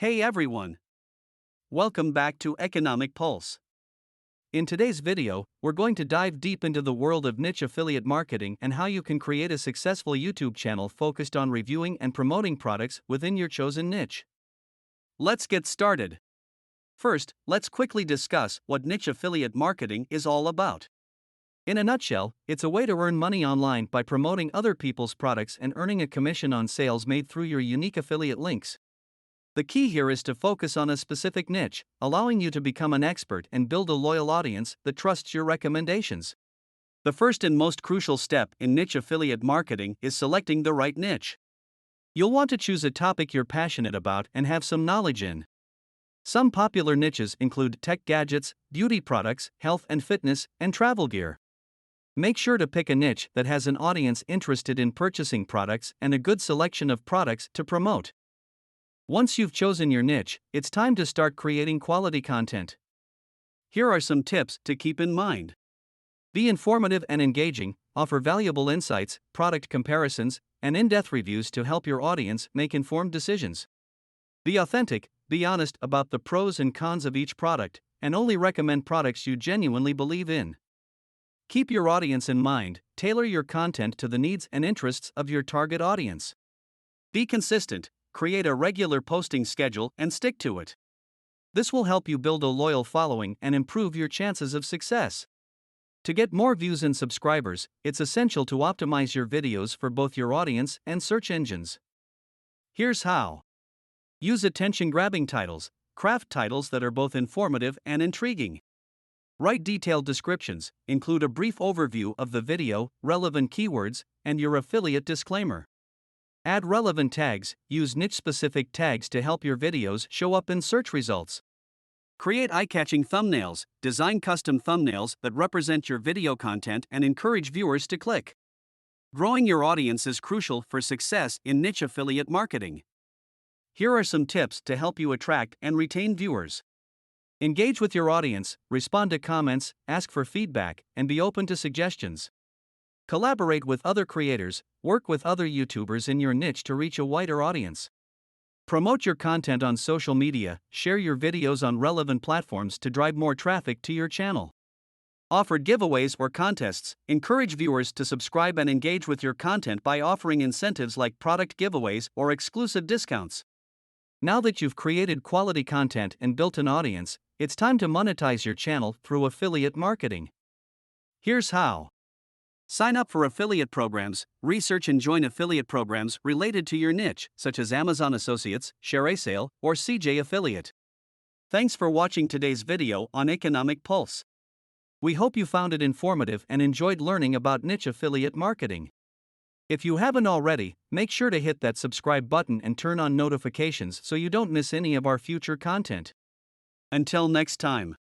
Hey everyone! Welcome back to Economic Pulse. In today's video, we're going to dive deep into the world of niche affiliate marketing and how you can create a successful YouTube channel focused on reviewing and promoting products within your chosen niche. Let's get started. First, let's quickly discuss what niche affiliate marketing is all about. In a nutshell, it's a way to earn money online by promoting other people's products and earning a commission on sales made through your unique affiliate links. The key here is to focus on a specific niche, allowing you to become an expert and build a loyal audience that trusts your recommendations. The first and most crucial step in niche affiliate marketing is selecting the right niche. You'll want to choose a topic you're passionate about and have some knowledge in. Some popular niches include tech gadgets, beauty products, health and fitness, and travel gear. Make sure to pick a niche that has an audience interested in purchasing products and a good selection of products to promote. Once you've chosen your niche, it's time to start creating quality content. Here are some tips to keep in mind. Be informative and engaging, offer valuable insights, product comparisons, and in-depth reviews to help your audience make informed decisions. Be authentic, be honest about the pros and cons of each product, and only recommend products you genuinely believe in. Keep your audience in mind, tailor your content to the needs and interests of your target audience. Be consistent. Create a regular posting schedule and stick to it. This will help you build a loyal following and improve your chances of success. To get more views and subscribers, it's essential to optimize your videos for both your audience and search engines. Here's how. Use attention-grabbing titles, craft titles that are both informative and intriguing. Write detailed descriptions, include a brief overview of the video, relevant keywords, and your affiliate disclaimer. Add relevant tags, use niche-specific tags to help your videos show up in search results. Create eye-catching thumbnails, design custom thumbnails that represent your video content and encourage viewers to click. Growing your audience is crucial for success in niche affiliate marketing. Here are some tips to help you attract and retain viewers. Engage with your audience, respond to comments, ask for feedback, and be open to suggestions. Collaborate with other creators, work with other YouTubers in your niche to reach a wider audience. Promote your content on social media, share your videos on relevant platforms to drive more traffic to your channel. Offer giveaways or contests, encourage viewers to subscribe and engage with your content by offering incentives like product giveaways or exclusive discounts. Now that you've created quality content and built an audience, it's time to monetize your channel through affiliate marketing. Here's how. Sign up for affiliate programs, research and join affiliate programs related to your niche, such as Amazon Associates, ShareASale, or CJ Affiliate. Thanks for watching today's video on Economic Pulse. We hope you found it informative and enjoyed learning about niche affiliate marketing. If you haven't already, make sure to hit that subscribe button and turn on notifications so you don't miss any of our future content. Until next time.